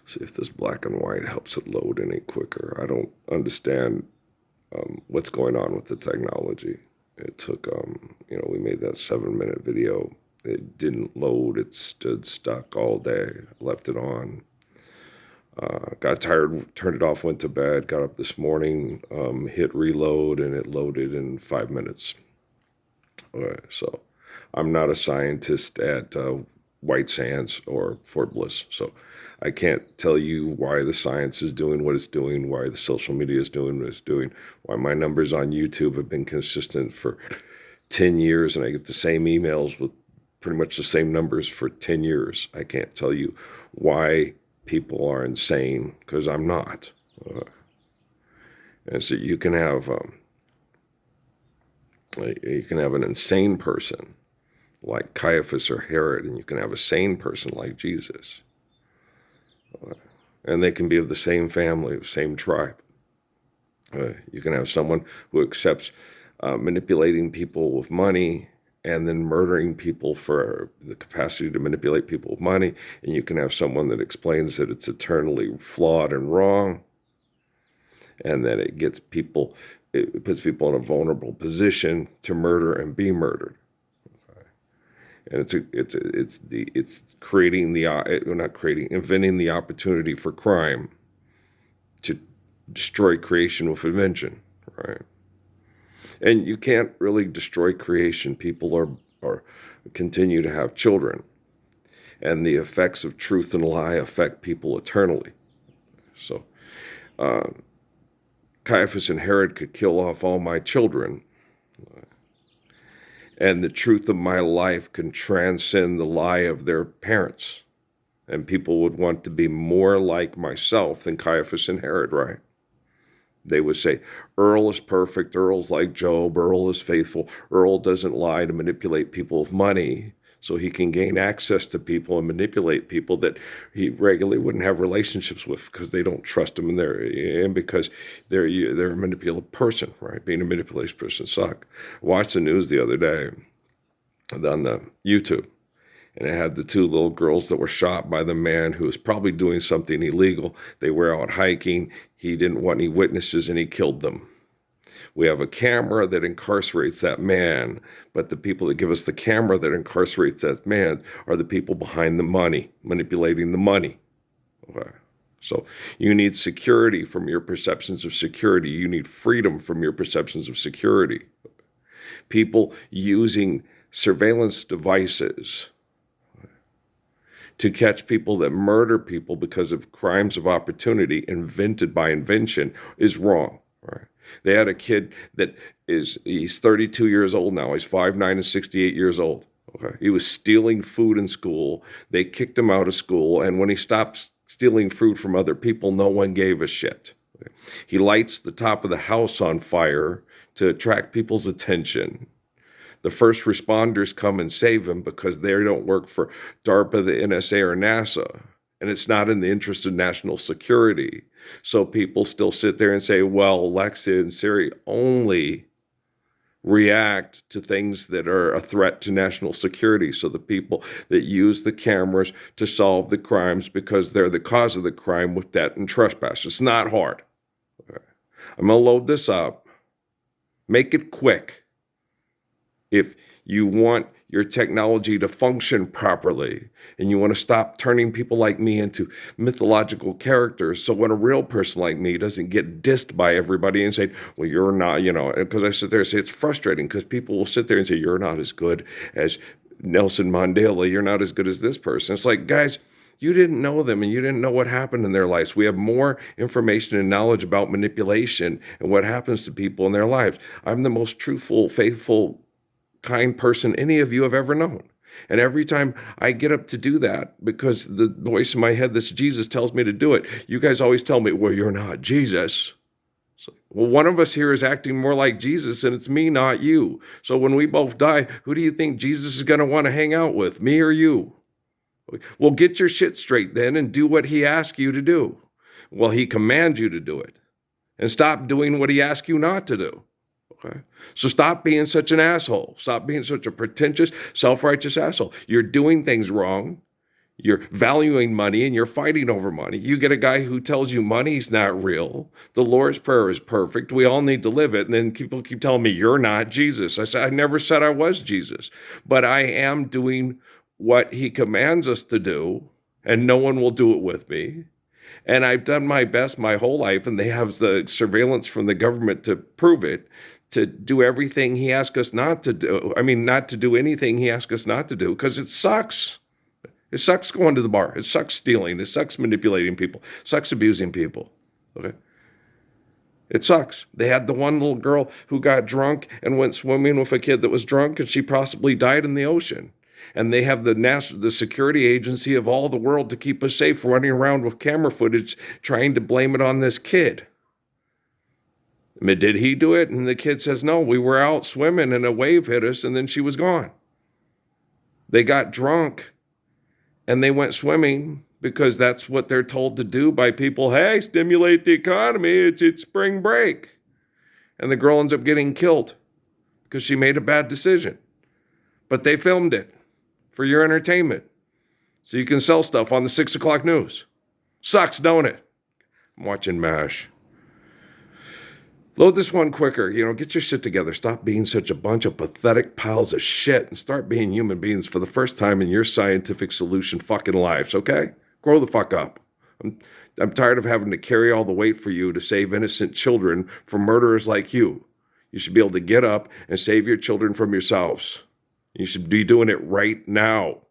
See if this black and white helps it load any quicker. I don't understand what's going on with the technology. It took, we made that 7-minute video. It didn't load. It stood stuck all day. Left it on. Got tired, turned it off, went to bed, got up this morning, hit reload, and it loaded in 5 minutes. So I'm not a scientist at White Sands or Fort Bliss, so I can't tell you why the science is doing what it's doing, why the social media is doing what it's doing, why my numbers on YouTube have been consistent for 10 years and I get the same emails with pretty much the same numbers for 10 years. I can't tell you why people are insane, because I'm not. And so you can have an insane person like Caiaphas or Herod, and you can have a sane person like Jesus. And they can be of the same family, the same tribe. You can have someone who accepts manipulating people with money and then murdering people for the capacity to manipulate people with money. And you can have someone that explains that it's eternally flawed and wrong, and that it puts people in a vulnerable position to murder and be murdered. And it's inventing the opportunity for crime to destroy creation with invention, right? And you can't really destroy creation. People are continue to have children, and the effects of truth and lie affect people eternally. So Caiaphas and Herod could kill off all my children, and the truth of my life can transcend the lie of their parents. And people would want to be more like myself than Caiaphas and Herod, right? They would say, Earl is perfect, Earl's like Job, Earl is faithful, Earl doesn't lie to manipulate people with money so he can gain access to people and manipulate people that he regularly wouldn't have relationships with because they don't trust him and because they're a manipulative person, right? Being a manipulative person sucks. Watched the news the other day on the YouTube, and it had the 2 little girls that were shot by the man who was probably doing something illegal. They were out hiking. He didn't want any witnesses, and he killed them. We have a camera that incarcerates that man, but the people that give us the camera that incarcerates that man are the people behind the money, manipulating the money. Okay. So you need security from your perceptions of security. You need freedom from your perceptions of security. People using surveillance devices to catch people that murder people because of crimes of opportunity invented by invention is wrong, right? They had a kid he's 32 years old now. He's 5'9" and 68 years old. Okay. He was stealing food in school. They kicked him out of school. And when he stopped stealing food from other people, no one gave a shit. Okay. He lights the top of the house on fire to attract people's attention. The first responders come and save him because they don't work for DARPA, the NSA, or NASA. And it's not in the interest of national security. So people still sit there and say, well, Alexa and Siri only react to things that are a threat to national security. So the people that use the cameras to solve the crimes because they're the cause of the crime with debt and trespass. It's not hard. Okay. I'm going to load this up. Make it quick. If you want your technology to function properly and you want to stop turning people like me into mythological characters, so when a real person like me doesn't get dissed by everybody and say, well, you're not, because I sit there and say it's frustrating because people will sit there and say, you're not as good as Nelson Mandela, you're not as good as this person. It's like, guys, you didn't know them and you didn't know what happened in their lives. We have more information and knowledge about manipulation and what happens to people in their lives. I'm the most truthful, faithful, kind person any of you have ever known. And every time I get up to do that, because the voice in my head that's Jesus tells me to do it, you guys always tell me, well, you're not Jesus. So, well, one of us here is acting more like Jesus, and it's me, not you. So when we both die, who do you think Jesus is going to want to hang out with, me or you? Well, get your shit straight then and do what he asked you to do. Well, he commands you to do it. And stop doing what he asked you not to do. Okay. So stop being such an asshole. Stop being such a pretentious, self-righteous asshole. You're doing things wrong. You're valuing money and you're fighting over money. You get a guy who tells you money's not real. The Lord's Prayer is perfect. We all need to live it. And then people keep telling me, you're not Jesus. I said, I never said I was Jesus, but I am doing what he commands us to do, and no one will do it with me. And I've done my best my whole life, and they have the surveillance from the government to prove it, to do everything he asks us not to do. I mean, not to do anything he asks us not to do, because it sucks. It sucks going to the bar. It sucks stealing. It sucks manipulating people. It sucks abusing people. Okay? It sucks. They had the one little girl who got drunk and went swimming with a kid that was drunk, and she possibly died in the ocean. And they have the security agency of all the world to keep us safe running around with camera footage trying to blame it on this kid. I mean, did he do it? And the kid says, no, we were out swimming and a wave hit us and then she was gone. They got drunk and they went swimming because that's what they're told to do by people. Hey, stimulate the economy. It's spring break. And the girl ends up getting killed because she made a bad decision. But they filmed it for your entertainment so you can sell stuff on the 6 o'clock news. Sucks, don't it? I'm watching MASH. Load this one quicker. Get your shit together. Stop being such a bunch of pathetic piles of shit and start being human beings for the first time in your scientific solution fucking lives, okay? Grow the fuck up. I'm tired of having to carry all the weight for you to save innocent children from murderers like you. You should be able to get up and save your children from yourselves. You should be doing it right now.